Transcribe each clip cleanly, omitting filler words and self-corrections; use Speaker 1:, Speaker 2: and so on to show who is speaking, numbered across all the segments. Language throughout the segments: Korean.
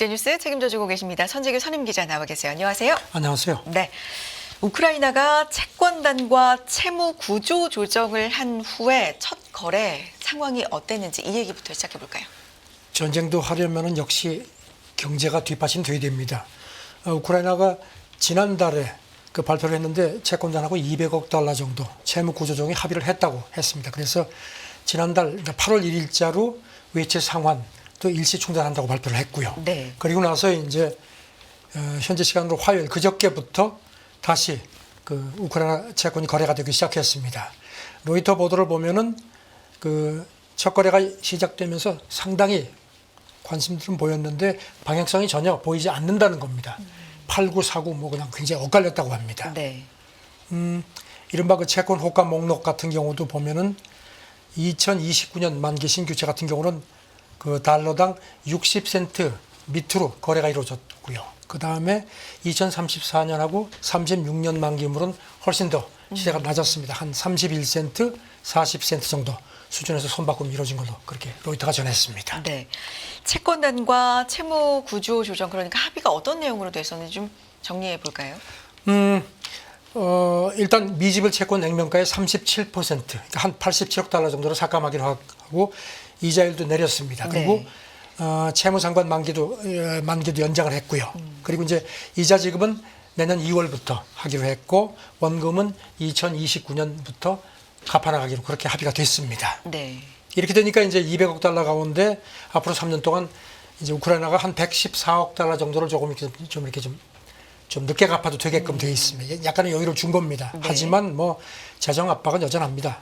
Speaker 1: 국제뉴스 책임져주고 계십니다. 선재규 선임기자 나와 계세요. 안녕하세요.
Speaker 2: 안녕하세요.
Speaker 1: 네, 우크라이나가 채권단과 채무 구조 조정을 한 후에 첫 거래 상황이 어땠는지 이 얘기부터 시작해 볼까요?
Speaker 2: 전쟁도 하려면 역시 경제가 뒷받침 돼야 됩니다. 우크라이나가 지난달에 그 발표를 했는데 채권단하고 200억 달러 정도 채무 구조 조정에 합의를 했다고 했습니다. 그래서 지난달 8월 1일자로 외채 상환도 일시 중단한다고 발표를 했고요.
Speaker 1: 네.
Speaker 2: 그리고 나서 이제 현재 시간으로 화요일 그저께부터 다시 그 우크라이나 채권이 거래가 되기 시작했습니다. 로이터 보도를 보면은 그 첫 거래가 시작되면서 상당히 관심들은 보였는데 방향성이 전혀 보이지 않는다는 겁니다. 팔고 사고 뭐 그냥 굉장히 엇갈렸다고 합니다.
Speaker 1: 네.
Speaker 2: 이른바 그 채권 호가 목록 같은 경우도 보면은 2029년 만기 신규채 같은 경우는 그 달러당 60센트 밑으로 거래가 이루어졌고요. 그 다음에 2034년하고 36년 만기물은 훨씬 더 시세가 낮았습니다. 한 31센트, 40센트 정도 수준에서 손바꿈이 이루어진 걸로 그렇게 로이터가 전했습니다.
Speaker 1: 네. 채권단과 채무 구조 조정 그러니까 합의가 어떤 내용으로 됐었는지 좀 정리해 볼까요?
Speaker 2: 일단 미지불 채권 액면가의 37%, 그러니까 한 87억 달러 정도로 삭감하기로 하고 이자율도 내렸습니다. 그리고 채무상환 만기도 연장을 했고요. 그리고 이제 이자 지급은 내년 2월부터 하기로 했고 원금은 2029년부터 갚아나가기로 그렇게 합의가 됐습니다.
Speaker 1: 네.
Speaker 2: 이렇게 되니까 이제 200억 달러 가운데 앞으로 3년 동안 이제 우크라이나가 한 114억 달러 정도를 조금 이렇게 좀 늦게 갚아도 되게끔 되어 있습니다. 약간의 여유를 준 겁니다.
Speaker 1: 네.
Speaker 2: 하지만 뭐 재정 압박은 여전합니다.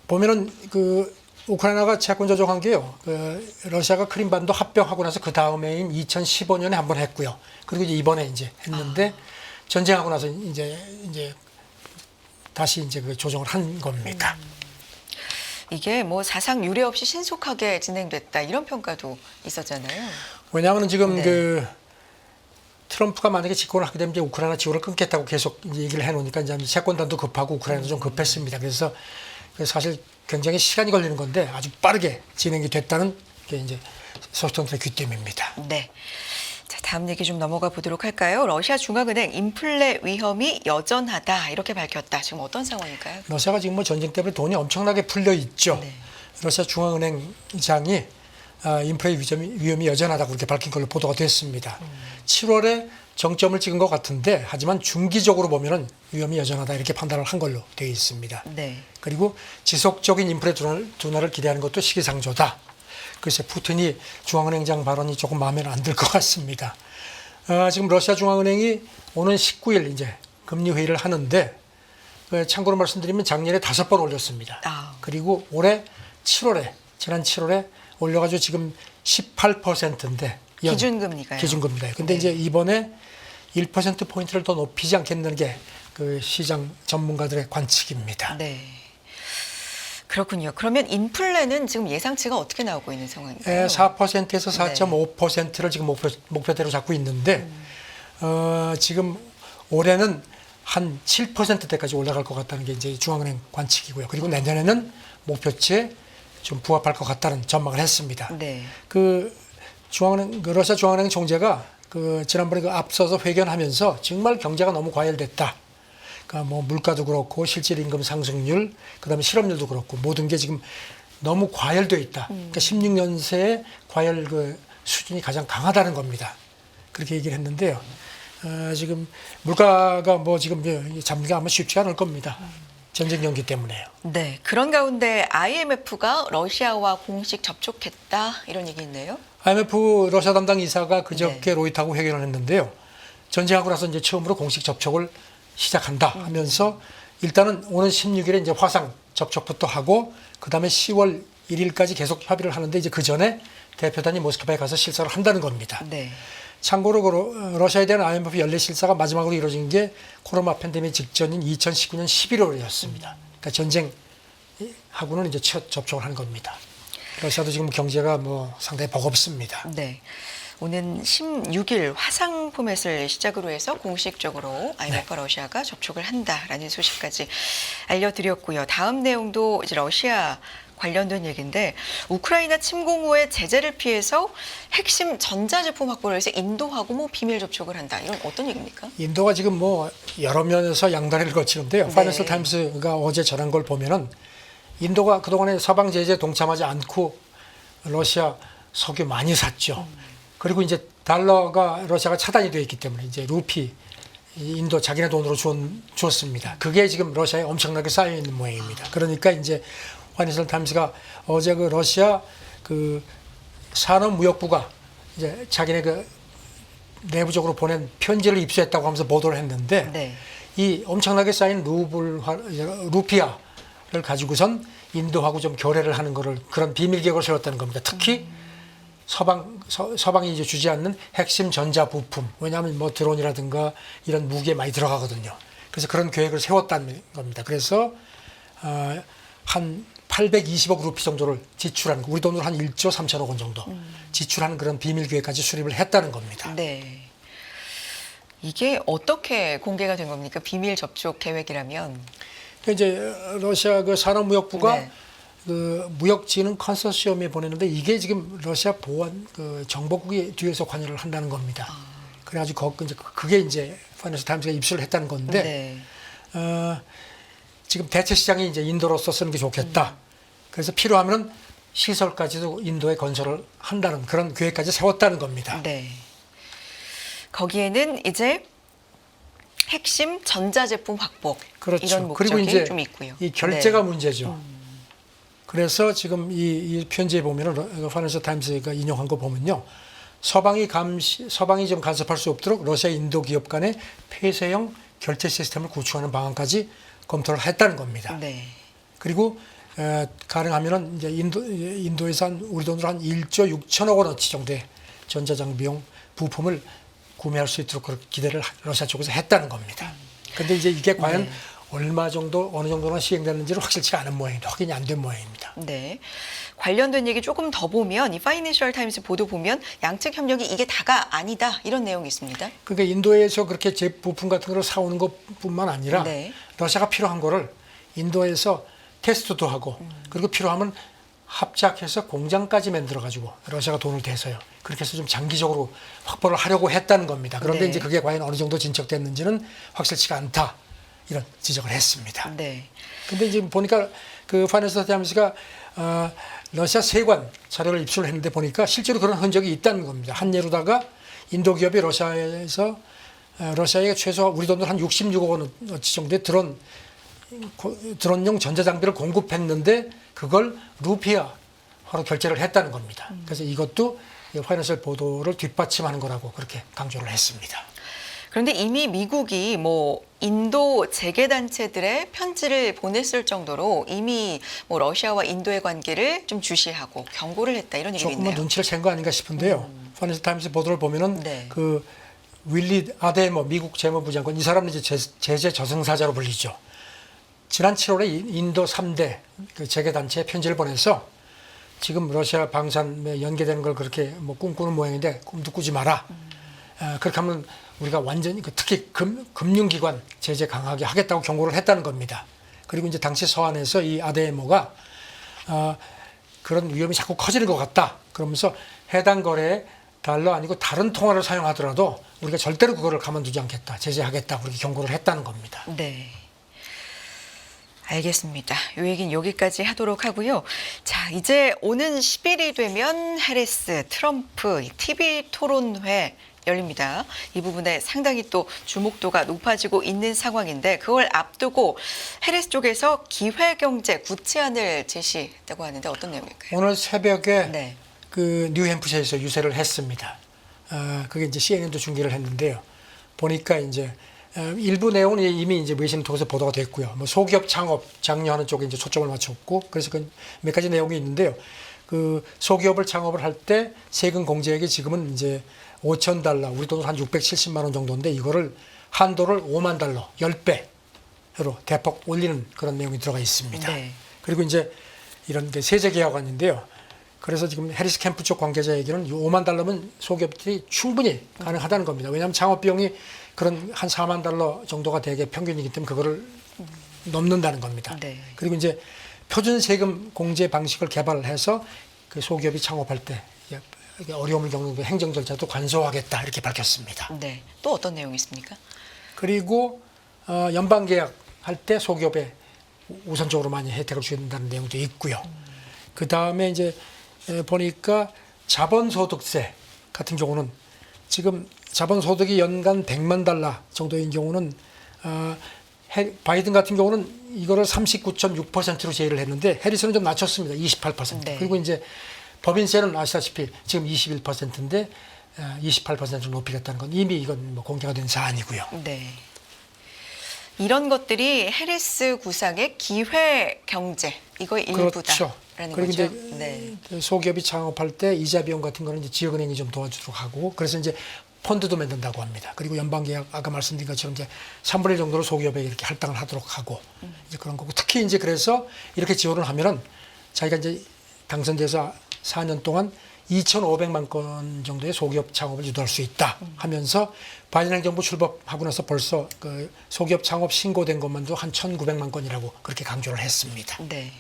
Speaker 2: 보면은 그 우크라이나가 채권 조정한 게요. 그 러시아가 크림반도 합병하고 나서 그 다음해인 2015년에 한 번 했고요. 그리고 이제 이번에 이제 했는데 전쟁하고 나서 이제 다시 이제 그 조정을 한 겁니다.
Speaker 1: 이게 뭐 사상 유례 없이 신속하게 진행됐다 이런 평가도 있었잖아요.
Speaker 2: 왜냐하면 지금
Speaker 1: 네.
Speaker 2: 그 트럼프가 만약에 집권을 하게 되면 이제 우크라이나 지원을 끊겠다고 계속 이제 얘기를 해놓으니까 이제 채권단도 급하고 우크라이나도 좀 급했습니다. 그래서 사실 굉장히 시간이 걸리는 건데 아주 빠르게 진행이 됐다는 게 이제 소식통들의 귀띔입니다.
Speaker 1: 네. 자, 다음 얘기 좀 넘어가 보도록 할까요? 러시아 중앙은행 인플레 위험이 여전하다 이렇게 밝혔다. 지금 어떤 상황일까요?
Speaker 2: 러시아가 지금 뭐 전쟁 때문에 돈이 엄청나게 풀려 있죠.
Speaker 1: 네.
Speaker 2: 러시아 중앙은행장이 인플레 위험이 여전하다고 그렇게 밝힌 걸로 보도가 됐습니다. 7월에 정점을 찍은 것 같은데 하지만 중기적으로 보면은 위험이 여전하다 이렇게 판단을 한 걸로 되어 있습니다.
Speaker 1: 네.
Speaker 2: 그리고 지속적인 인플레 둔화를 기대하는 것도 시기상조다. 글쎄 푸틴이 중앙은행장 발언이 조금 마음에 안 들 것 같습니다. 지금 러시아 중앙은행이 오는 19일 이제 금리 회의를 하는데 참고로 말씀드리면 작년에 5번 올렸습니다. 그리고 올해 7월에 지난 7월에 올려가지고 지금 18%인데
Speaker 1: 기준금리가요.
Speaker 2: 기준금리가요. 근데
Speaker 1: 네.
Speaker 2: 이제 이번에 1% 포인트를 더 높이지 않겠는 게 그 시장 전문가들의 관측입니다.
Speaker 1: 네. 그렇군요. 그러면 인플레는 지금 예상치가 어떻게 나오고 있는 상황인가요?
Speaker 2: 4%에서 4.5%를 지금 목표대로 잡고 있는데 지금 올해는 한 7%대까지 올라갈 것 같다는 게 이제 중앙은행 관측이고요. 그리고 내년에는 목표치에 좀 부합할 것 같다는 전망을 했습니다.
Speaker 1: 네.
Speaker 2: 그 러시아 중앙은행 총재가 그 지난번에 그 앞서서 회견하면서 정말 경제가 너무 과열됐다. 그러니까 뭐 물가도 그렇고 실질 임금 상승률, 그다음에 실업률도 그렇고 모든 게 지금 너무 과열돼 있다. 그러니까 16년새의 과열 그 수준이 가장 강하다는 겁니다. 그렇게 얘기를 했는데요. 지금 물가가 뭐 지금 잡기가 아마 쉽지 않을 겁니다. 전쟁 연기 때문에요.
Speaker 1: 네. 그런 가운데 IMF가 러시아와 공식 접촉했다 이런 얘기 있네요.
Speaker 2: IMF 러시아 담당 이사가 그저께
Speaker 1: 네.
Speaker 2: 로이터하고 회견을 했는데요. 전쟁하고 나서 이제 처음으로 공식 접촉을 시작한다 하면서 일단은 오는 16일에 이제 화상 접촉부터 하고 그다음에 10월 1일까지 계속 협의를 하는데 이제 그 전에 대표단이 모스크바에 가서 실사를 한다는 겁니다.
Speaker 1: 네.
Speaker 2: 참고로 러시아에 대한 IMF 연례 실사가 마지막으로 이루어진 게 코로나 팬데믹 직전인 2019년 11월이었습니다. 그러니까 전쟁하고는 이제 첫 접촉을 한 겁니다. 러시아도 지금 경제가 뭐 상당히 버겁습니다.
Speaker 1: 네. 오는 16일 화상 포맷을 시작으로 해서 공식적으로 IMF와 러시아가 접촉을 한다라는 소식까지 알려드렸고요. 다음 내용도 이제 러시아 관련된 얘기인데 우크라이나 침공 후에 제재를 피해서 핵심 전자제품 확보를 해서 인도하고 뭐 비밀 접촉을 한다. 이건 어떤 얘기입니까?
Speaker 2: 인도가 지금 뭐 여러 면에서 양다리를 거치는데요.
Speaker 1: 네.
Speaker 2: 파이낸셜 타임스가 어제 전한 걸 보면은 인도가 그동안에 서방 제재에 동참하지 않고 러시아 석유 많이 샀죠. 그리고 이제 달러가 러시아가 차단이 되어 있기 때문에 이제 루피 인도 자기네 돈으로 줬습니다. 그게 지금 러시아에 엄청나게 쌓여 있는 모양입니다. 그러니까 이제 파이낸셜 타임스가 어제 그 러시아 그 산업무역부가 이제 자기네 그 내부적으로 보낸 편지를 입수했다고 하면서 보도를 했는데
Speaker 1: 네.
Speaker 2: 이 엄청나게 쌓인 루피아를 가지고선 인도하고 좀 교래를 하는 거를 그런 비밀 계획을 세웠다는 겁니다. 특히 서방이 이제 주지 않는 핵심 전자 부품, 왜냐하면 뭐 드론이라든가 이런 무기에 많이 들어가거든요. 그래서 그런 계획을 세웠다는 겁니다. 그래서 한 820억 루피 정도를 지출하는, 우리 돈으로 한 1조 3천억 원 정도 지출하는 그런 비밀 계획까지 수립을 했다는 겁니다.
Speaker 1: 네. 이게 어떻게 공개가 된 겁니까? 비밀 접촉 계획이라면.
Speaker 2: 이제 러시아 그 산업무역부가
Speaker 1: 네.
Speaker 2: 그 무역진흥 컨소시엄에 보냈는데 이게 지금 러시아 보안 그 정보국이 뒤에서 관여를 한다는 겁니다. 그래가지고 그게 이제 파이낸셜 타임스가 입수를 했다는 건데
Speaker 1: 네.
Speaker 2: 지금 대체 시장이 이제 인도로서 쓰는 게 좋겠다. 그래서 필요하면 시설까지도 인도에 건설을 한다는 그런 계획까지 세웠다는 겁니다.
Speaker 1: 네. 거기에는 이제 핵심 전자제품 확보
Speaker 2: 그렇죠.
Speaker 1: 이런 목적이
Speaker 2: 그리고 이제
Speaker 1: 좀 있고요.
Speaker 2: 이 결제가
Speaker 1: 네.
Speaker 2: 문제죠. 그래서 지금 이 편지에 보면은 파이낸셜 타임스가 인용한 거 보면요, 서방이 좀 간섭할 수 없도록 러시아 인도 기업 간의 폐쇄형 결제 시스템을 구축하는 방안까지 검토를 했다는 겁니다.
Speaker 1: 네.
Speaker 2: 그리고 가능하면은 이제 인도에서 우리 돈으로 한 1조 6천억 원어치 정도의 전자장비용 부품을 구매할 수 있도록 그렇게 기대를 러시아 쪽에서 했다는 겁니다. 그런데 이제 이게 과연 얼마 정도 어느 정도나 시행됐는지는 확실치가 않은 모양입니다. 확인이 안 된 모양입니다.
Speaker 1: 네. 관련된 얘기 조금 더 보면 이 파이낸셜 타임스 보도 보면 양측 협력이 이게 다가 아니다 이런 내용이 있습니다.
Speaker 2: 그러니까 인도에서 그렇게 제 부품 같은 걸 사오는 것뿐만 아니라
Speaker 1: 네.
Speaker 2: 러시아가 필요한 거를 인도에서 테스트도 하고 그리고 필요하면 합작해서 공장까지 만들어 가지고 러시아가 돈을 대서요. 그렇게 해서 좀 장기적으로 확보를 하려고 했다는 겁니다. 그런데
Speaker 1: 네.
Speaker 2: 이제 그게 과연 어느 정도 진척됐는지는 확실치가 않다. 이런 지적을 했습니다.
Speaker 1: 네.
Speaker 2: 근데 지금 보니까 그 파이낸셜 타임스가 러시아 세관 자료를 입수를 했는데 보니까 실제로 그런 흔적이 있다는 겁니다. 한 예로다가 인도 기업이 러시아에서 러시아에 최소 우리 돈으로 한 66억 원어치 정도의 드론용 전자장비를 공급했는데 그걸 루피아로 결제를 했다는 겁니다. 그래서 이것도 파이낸셜 보도를 뒷받침하는 거라고 그렇게 강조를 했습니다.
Speaker 1: 그런데 이미 미국이 뭐 인도 재계단체들의 편지를 보냈을 정도로 이미 뭐 러시아와 인도의 관계를 좀 주시하고 경고를 했다 이런 얘기가
Speaker 2: 조금은
Speaker 1: 있네요.
Speaker 2: 눈치를 챈 거 아닌가 싶은데요. 파이낸셜 타임스 보도를 보면은
Speaker 1: 네.
Speaker 2: 그 윌리 아데모 미국 재무부 장관 이 사람은 이제 제재 저승사자로 불리죠. 지난 7월에 인도 3대 그 재계단체에 편지를 보내서 지금 러시아 방산에 연계되는 걸 그렇게 뭐 꿈꾸는 모양인데 꿈도 꾸지 마라. 그렇게 하면 우리가 완전히 특히 금융기관 제재 강하게 하겠다고 경고를 했다는 겁니다. 그리고 이제 당시 서한에서 이 아데모가 그런 위험이 자꾸 커지는 것 같다. 그러면서 해당 거래에 달러 아니고 다른 통화를 사용하더라도 우리가 절대로 그거를 가만두지 않겠다. 제재하겠다. 그렇게 경고를 했다는 겁니다.
Speaker 1: 네. 알겠습니다. 이 얘기는 여기까지 하도록 하고요. 자, 이제 오는 10일이 되면 해리스, 트럼프 TV 토론회 열립니다. 이 부분에 상당히 또 주목도가 높아지고 있는 상황인데 그걸 앞두고 해리스 쪽에서 기회경제 구체안을 제시했다고 하는데 어떤 내용일까요?
Speaker 2: 오늘 새벽에
Speaker 1: 네.
Speaker 2: 그 뉴햄프셔에서 유세를 했습니다. 그게 이제 CNN도 중계를 했는데요. 보니까 이제 일부 내용은 이미 이제 외신을 통해서 보도가 됐고요. 뭐 소기업 창업 장려하는 쪽에 이제 초점을 맞췄고 그래서 그 몇 가지 내용이 있는데요. 그 소기업을 창업을 할 때 세금 공제액이 지금은 이제 $5,000 우리 돈으로 한 670만 원 정도인데 이거를 한도를 $50,000 10배로 대폭 올리는 그런 내용이 들어가 있습니다.
Speaker 1: 네.
Speaker 2: 그리고 이제 이런 게 세제 계약안인데요. 그래서 지금 해리스 캠프 쪽 관계자 얘기는 $50,000면 소기업들이 충분히 가능하다는 겁니다. 왜냐하면 창업 비용이 그런 한 $40,000 정도가 되게 평균이기 때문에 그거를 넘는다는 겁니다.
Speaker 1: 네.
Speaker 2: 그리고 이제 표준 세금 공제 방식을 개발해서 그 소기업이 창업할 때 어려움을 겪는 그 행정 절차도 간소화하겠다 이렇게 밝혔습니다.
Speaker 1: 네. 또 어떤 내용이 있습니까?
Speaker 2: 그리고 연방 계약할 때 소기업에 우선적으로 많이 혜택을 주는다는 내용도 있고요. 그 다음에 이제 보니까 자본소득세 같은 경우는 지금 자본소득이 연간 100만 달러 정도인 경우는 바이든 같은 경우는 이거를 39.6%로 제의를 했는데 해리스는 좀 낮췄습니다. 28%.
Speaker 1: 네.
Speaker 2: 그리고 이제 법인세는 아시다시피 지금 21%인데 28%로 높이겠다는 건 이미 이건 뭐 공개가 된 사안이고요.
Speaker 1: 네. 이런 것들이 해리스 구상의 기회 경제 이거의 일부다라는
Speaker 2: 그리고
Speaker 1: 거죠.
Speaker 2: 이제
Speaker 1: 네.
Speaker 2: 그 소기업이 창업할 때 이자 비용 같은 거는 이제 지역은행이 좀 도와주도록 하고 그래서 이제 펀드도 만든다고 합니다. 그리고 연방계약 아까 말씀드린 것처럼 이제 3분의 1 정도로 소기업에 이렇게 할당을 하도록 하고 이제 그런 거고 특히 이제 그래서 이렇게 지원을 하면은 자기가 이제 당선돼서 4년 동안 2,500만 건 정도의 소기업 창업을 유도할 수 있다 하면서 바이든 행정부 출범하고 나서 벌써 그 소기업 창업 신고된 것만도 한 1,900만 건이라고 그렇게 강조를 했습니다.
Speaker 1: 네.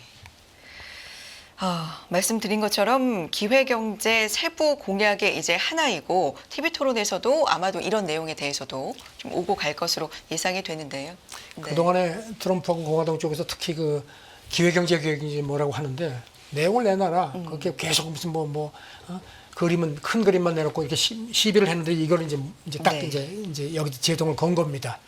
Speaker 1: 말씀드린 것처럼 기회경제 세부 공약의 이제 하나이고 TV 토론에서도 아마도 이런 내용에 대해서도 좀 오고 갈 것으로 예상이 되는데요. 네.
Speaker 2: 그동안에 트럼프하고 공화당 쪽에서 특히 그 기회경제 계획인지 뭐라고 하는데 내용을 내놔라. 그렇게 계속 무슨 그림은 큰 그림만 내놓고 이렇게 시비를 했는데 이걸 이제 딱
Speaker 1: 네.
Speaker 2: 이제 여기 제동을 건 겁니다.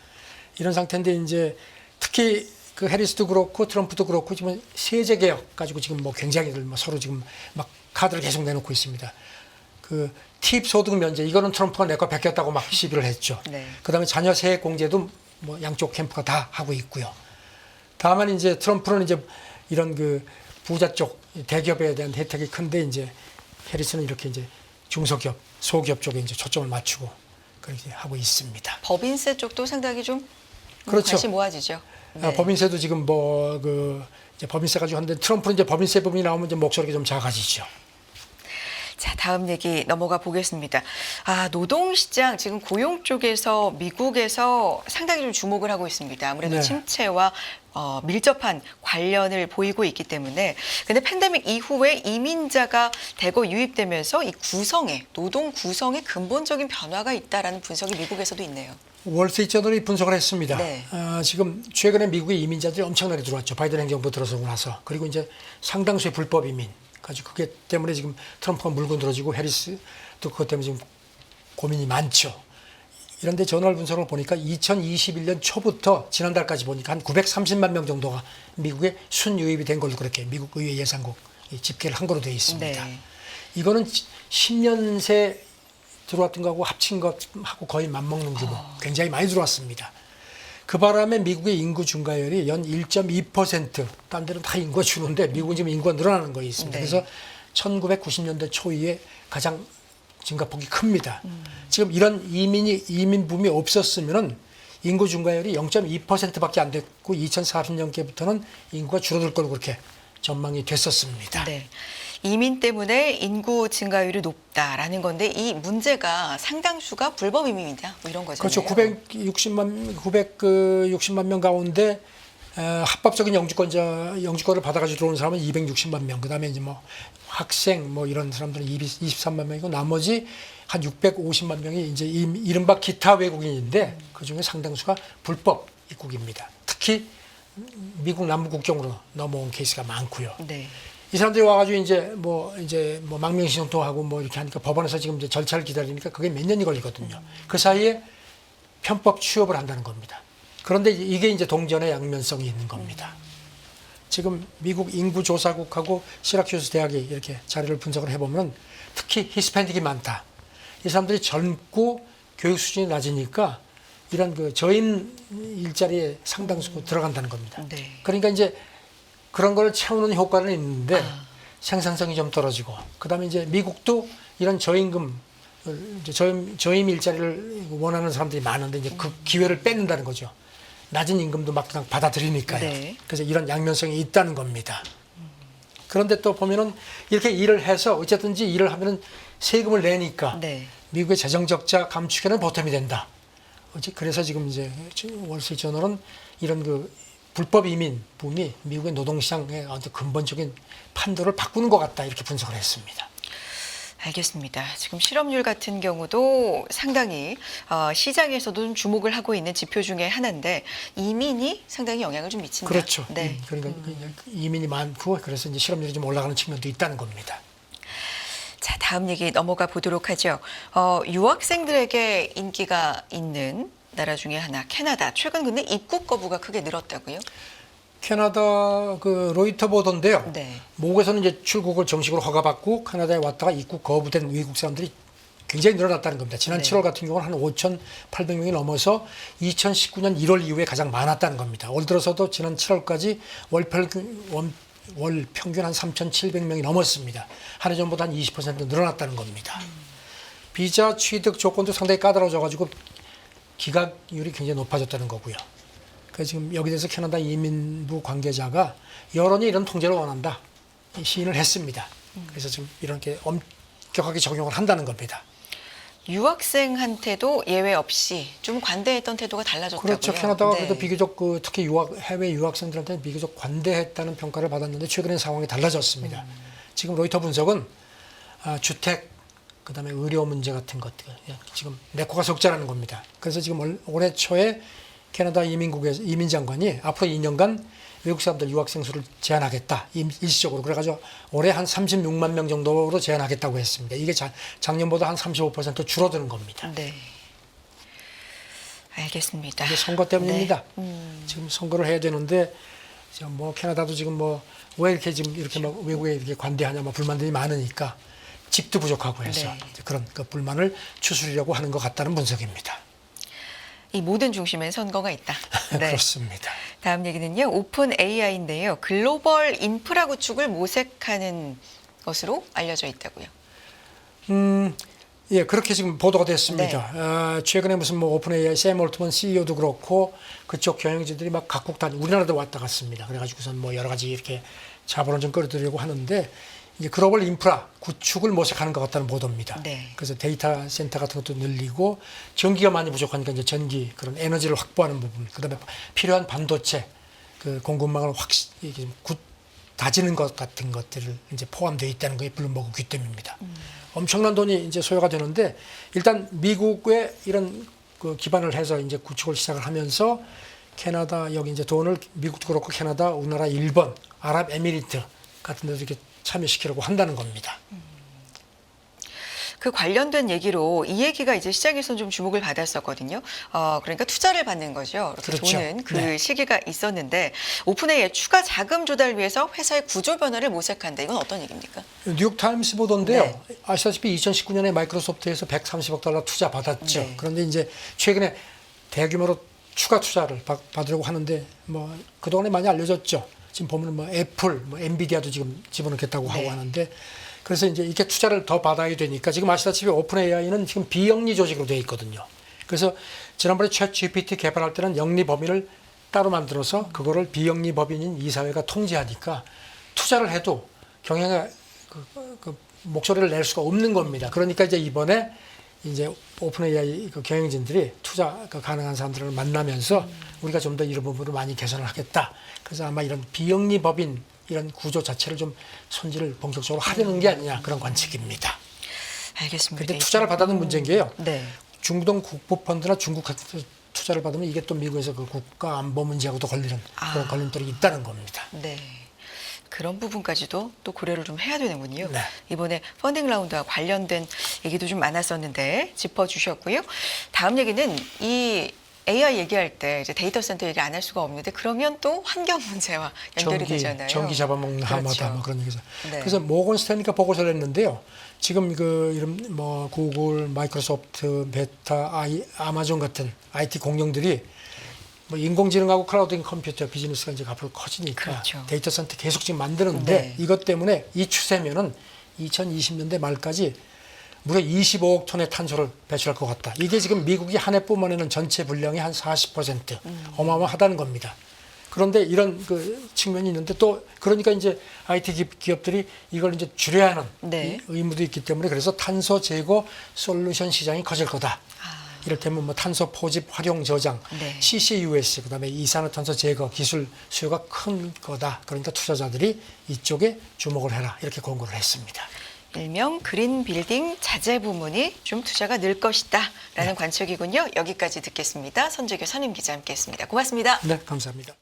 Speaker 2: 이런 상태인데 이제 특히 그 해리스도 그렇고 트럼프도 그렇고 지금 세제 개혁 가지고 지금 뭐 굉장히 서로 지금 막 카드를 계속 내놓고 있습니다. 그 팁 소득 면제 이거는 트럼프가 내 거 베꼈다고 막 시비를 했죠.
Speaker 1: 네.
Speaker 2: 그다음에 자녀 세액 공제도 뭐 양쪽 캠프가 다 하고 있고요. 다만 이제 트럼프는 이제 이런 그 부자 쪽 대기업에 대한 혜택이 큰데 이제 해리스는 이렇게 이제 중소기업, 소기업 쪽에 이제 초점을 맞추고 그렇게 하고 있습니다.
Speaker 1: 법인세 쪽도 상당히 좀
Speaker 2: 그렇죠.
Speaker 1: 관심 모아지죠. 네.
Speaker 2: 법인세도 지금 이제 법인세 가지고 하는데 트럼프는 이제 법인세 부분이 나오면 이제 목소리가 좀 작아지죠.
Speaker 1: 자, 다음 얘기 넘어가 보겠습니다. 노동시장 지금 고용 쪽에서 미국에서 상당히 좀 주목을 하고 있습니다. 아무래도
Speaker 2: 네.
Speaker 1: 침체와 밀접한 관련을 보이고 있기 때문에. 근데 팬데믹 이후에 이민자가 대거 유입되면서 이 노동 구성에 근본적인 변화가 있다라는 분석이 미국에서도 있네요.
Speaker 2: 월스트리트저널이 분석을 했습니다.
Speaker 1: 네.
Speaker 2: 지금 최근에 미국의 이민자들이 엄청나게 들어왔죠. 바이든 행정부 들어서고 나서. 그리고 이제 상당수의 불법 이민. 가지고 그게 때문에 지금 트럼프가 물고 늘어지고 해리스도 그것 때문에 지금 고민이 많죠. 이런데 저널 분석을 보니까 2021년 초부터 지난달까지 보니까 한 930만 명 정도가 미국에 순유입이 된 걸로 그렇게 미국 의회 예산국 집계를 한 거로 되어 있습니다.
Speaker 1: 네.
Speaker 2: 이거는 10년 새 들어왔던 거하고 합친 것하고 거의 맞먹는 규모. 굉장히 많이 들어왔습니다. 그 바람에 미국의 인구 증가율이 연 1.2%, 딴 데는 다 인구가 주는데 미국은 지금 인구가 늘어나는 거에 있습니다.
Speaker 1: 네.
Speaker 2: 그래서 1990년대 초에 가장 증가폭이 큽니다. 지금 이런 이민 붐이 없었으면은 인구 증가율이 0.2%밖에 안 됐고 2040년께부터는 인구가 줄어들 걸로 그렇게 전망이 됐었습니다.
Speaker 1: 네. 이민 때문에 인구 증가율이 높다라는 건데 이 문제가 상당수가 불법 이민이다 뭐 이런 거잖아요.
Speaker 2: 그렇죠. 960만 명 가운데 합법적인 영주권을 받아가지고 들어오는 사람은 260만 명. 그다음에 이제 뭐 학생 뭐 이런 사람들은 23만 명이고 나머지 한 650만 명이 이제 이른바 기타 외국인인데 그 중에 상당수가 불법 입국입니다. 특히 미국 남부 국경으로 넘어온 케이스가 많고요.
Speaker 1: 네.
Speaker 2: 이 사람들이 와가지고 이제 뭐 망명신청도 뭐 이렇게 하니까 법원에서 지금 이제 절차를 기다리니까 그게 몇 년이 걸리거든요. 그 사이에 편법 취업을 한다는 겁니다. 그런데 이게 이제 동전의 양면성이 있는 겁니다. 지금 미국 인구조사국하고 시라큐스 대학이 이렇게 자료를 분석을 해보면 특히 히스패닉이 많다. 이 사람들이 젊고 교육 수준이 낮으니까 이런 그 저임 일자리에 상당수 들어간다는 겁니다.
Speaker 1: 네.
Speaker 2: 그러니까 이제 그런 걸 채우는 효과는 있는데 생산성이 좀 떨어지고 그다음에 이제 미국도 이런 저임금 저임 일자리를 원하는 사람들이 많은데 이제 그 기회를 뺏는다는 거죠. 낮은 임금도 막 그냥 받아들이니까요.
Speaker 1: 네.
Speaker 2: 그래서 이런 양면성이 있다는 겁니다. 그런데 또 보면은 이렇게 일을 해서 어쨌든지 일을 하면은 세금을 내니까
Speaker 1: 네.
Speaker 2: 미국의 재정 적자 감축에는 보탬이 된다. 그래서 지금 이제 월스트리트저널은 이런 그 불법 이민 붐이 미국의 노동시장의 아주 근본적인 판도를 바꾸는 것 같다 이렇게 분석을 했습니다.
Speaker 1: 알겠습니다. 지금 실업률 같은 경우도 상당히 시장에서도 좀 주목을 하고 있는 지표 중에 하나인데 이민이 상당히 영향을 좀 미친다.
Speaker 2: 그렇죠.
Speaker 1: 네.
Speaker 2: 그러니까 이민이 많고 그래서 이제 실업률이 좀 올라가는 측면도 있다는 겁니다.
Speaker 1: 자, 다음 얘기 넘어가 보도록 하죠. 유학생들에게 인기가 있는 나라 중에 하나 캐나다. 최근 근데 입국 거부가 크게 늘었다고요?
Speaker 2: 캐나다 그 로이터 보도인데요.
Speaker 1: 네.
Speaker 2: 미국에서는 이제 출국을 정식으로 허가받고 캐나다에 왔다가 입국 거부된 외국 사람들이 굉장히 늘어났다는 겁니다. 지난
Speaker 1: 네.
Speaker 2: 7월 같은 경우는 한 5,800명이 넘어서 2019년 1월 이후에 가장 많았다는 겁니다. 올 들어서도 지난 7월까지 월 평균 한 3,700명이 넘었습니다. 한 해 전보다 한 20% 늘어났다는 겁니다. 비자 취득 조건도 상당히 까다로워져가지고 기각률이 굉장히 높아졌다는 거고요. 그래서 지금 여기 대해서 캐나다 이민부 관계자가 여론이 이런 통제를 원한다 시인을 했습니다. 그래서 지금 이렇게 엄격하게 적용을 한다는 겁니다.
Speaker 1: 유학생한테도 예외 없이 좀 관대했던 태도가 달라졌다고요?
Speaker 2: 그렇죠. 캐나다가
Speaker 1: 네.
Speaker 2: 그래도 비교적 특히 해외 유학생들한테는 비교적 관대했다는 평가를 받았는데 최근엔 상황이 달라졌습니다. 지금 로이터 분석은 주택, 그다음에 의료 문제 같은 것들 지금 내코가 적자라는 겁니다. 그래서 지금 올해 초에 캐나다 이민장관이 앞으로 2년간 외국 사람들 유학생 수를 제한하겠다. 일시적으로. 그래가지고 올해 한 36만 명 정도로 제한하겠다고 했습니다. 이게 작년보다 한 35% 줄어드는 겁니다.
Speaker 1: 네. 알겠습니다.
Speaker 2: 이게 선거 때문입니다.
Speaker 1: 네.
Speaker 2: 지금 선거를 해야 되는데 지금 뭐 캐나다도 지금 뭐 왜 이렇게 지금 이렇게 막 외국에 이렇게 관대하냐 뭐 불만들이 많으니까 집도 부족하고 해서
Speaker 1: 네.
Speaker 2: 그런 그 불만을 추스리려고 하는 것 같다는 분석입니다.
Speaker 1: 이 모든 중심엔 선거가 있다. 네.
Speaker 2: 그렇습니다.
Speaker 1: 다음 얘기는요. 오픈 AI인데요. 글로벌 인프라 구축을 모색하는 것으로 알려져 있다고요.
Speaker 2: 예, 그렇게 지금 보도가 됐습니다. 최근에 무슨 뭐 오픈 AI 샘 올트먼 CEO도 그렇고 그쪽 경영진들이 막 각국 단위 우리나라도 왔다 갔습니다. 그래가지고선 뭐 여러 가지 이렇게 자본을 좀 끌어들이려고 하는데 이제 글로벌 인프라 구축을 모색하는 것 같다는 보도입니다.
Speaker 1: 네.
Speaker 2: 그래서 데이터 센터 같은 것도 늘리고 전기가 많이 부족하니까 이제 전기 그런 에너지를 확보하는 부분, 그다음에 필요한 반도체 그 공급망을 다지는 것 같은 것들을 이제 포함되어 있다는 게 블룸버그 귀뜸입니다. 엄청난 돈이 이제 소요가 되는데 일단 미국의 이런 그 기반을 해서 이제 구축을 시작을 하면서 캐나다 여기 이제 돈을 미국도 그렇고 캐나다, 우리나라, 일본, 아랍에미리트 같은 데도 이렇게 참여시키려고 한다는 겁니다.
Speaker 1: 그 관련된 얘기로 이 얘기가 이제 시장에서는 좀 주목을 받았었거든요. 그러니까 투자를 받는 거죠. 이렇게
Speaker 2: 그렇죠.
Speaker 1: 도는 그
Speaker 2: 네.
Speaker 1: 시기가 있었는데 오픈AI 추가 자금 조달을 위해서 회사의 구조 변화를 모색한다. 이건 어떤 얘기입니까?
Speaker 2: 뉴욕타임스 보도인데요.
Speaker 1: 네.
Speaker 2: 아시다시피 2019년에 마이크로소프트에서 130억 달러 투자 받았죠.
Speaker 1: 네.
Speaker 2: 그런데 이제 최근에 대규모로 추가 투자를 받으려고 하는데 뭐 그동안에 많이 알려졌죠. 지금 보면 뭐 애플, 뭐 엔비디아도 지금 집어넣겠다고 하고
Speaker 1: 네.
Speaker 2: 하는데 그래서 이제 이렇게 투자를 더 받아야 되니까 지금 아시다시피 오픈 AI는 지금 비영리 조직으로 되어 있거든요. 그래서 지난번에 챗 GPT 개발할 때는 영리 법인을 따로 만들어서 그거를 비영리 법인인 이사회가 통제하니까 투자를 해도 경영에 그 목소리를 낼 수가 없는 겁니다. 그러니까 이제 이번에 이제 오픈 AI 그 경영진들이 투자 가능한 사람들을 만나면서 우리가 좀 더 이런 부분을 많이 개선을 하겠다. 그래서 아마 이런 비영리 법인 이런 구조 자체를 좀 손질을 본격적으로 하려는 게 아니냐 그런 관측입니다.
Speaker 1: 알겠습니다.
Speaker 2: 그런데 투자를 받아는 문제인 게요.
Speaker 1: 네.
Speaker 2: 중동 국부펀드나 중국 같은 투자를 받으면 이게 또 미국에서 그 국가 안보 문제하고도 걸리는 그런 걸림돌이 있다는 겁니다.
Speaker 1: 네. 그런 부분까지도 또 고려를 좀 해야 되는군요.
Speaker 2: 네.
Speaker 1: 이번에 펀딩 라운드와 관련된 얘기도 좀 많았었는데 짚어주셨고요. 다음 얘기는 이 AI 얘기할 때 이제 데이터 센터 얘기 안 할 수가 없는데 그러면 또 환경 문제와 연결이 되잖아요.
Speaker 2: 전기 잡아먹는 하마다
Speaker 1: 그렇죠.
Speaker 2: 뭐 그런 얘기죠.
Speaker 1: 네.
Speaker 2: 그래서 모건 스탠리가 보고서를 냈는데요. 지금 그 이런 뭐 구글, 마이크로소프트, 베타, 아마존 같은 IT 공룡들이 뭐 인공지능하고 클라우드 컴퓨터 비즈니스가 이제 앞으로 커지니까
Speaker 1: 그렇죠.
Speaker 2: 데이터 센터 계속 지금 만드는데
Speaker 1: 네.
Speaker 2: 이것 때문에 이 추세면은 2020년대 말까지 무려 25억 톤의 탄소를 배출할 것 같다. 이게 지금 미국이 한 해 뿜어내는 전체 분량의 한 40% 어마어마하다는 겁니다. 그런데 이런 그 측면이 있는데 또 그러니까 이제 IT 기업들이 이걸 이제 줄여야 하는
Speaker 1: 네.
Speaker 2: 이 의무도 있기 때문에 그래서 탄소 제거 솔루션 시장이 커질 거다. 이를테면 뭐 탄소 포집 활용 저장,
Speaker 1: 네.
Speaker 2: CCUS, 그다음에 이산화탄소 제거 기술 수요가 큰 거다. 그러니까 투자자들이 이쪽에 주목을 해라 이렇게 권고를 했습니다.
Speaker 1: 일명 그린 빌딩 자재 부문이 좀 투자가 늘 것이다라는 관측이군요. 여기까지 듣겠습니다. 선재교 선임 기자 함께했습니다. 고맙습니다.
Speaker 2: 네, 감사합니다.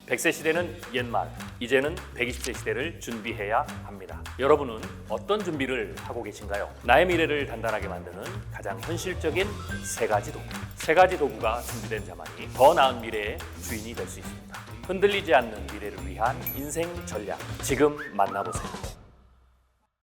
Speaker 3: 100세 시대는 옛말, 이제는 120세 시대를 준비해야 합니다. 여러분은 어떤 준비를 하고 계신가요? 나의 미래를 단단하게 만드는 가장 현실적인 세 가지 도구. 세 가지 도구가 준비된 자만이 더 나은 미래의 주인이 될 수 있습니다. 흔들리지 않는 미래를 위한 인생 전략. 지금 만나보세요.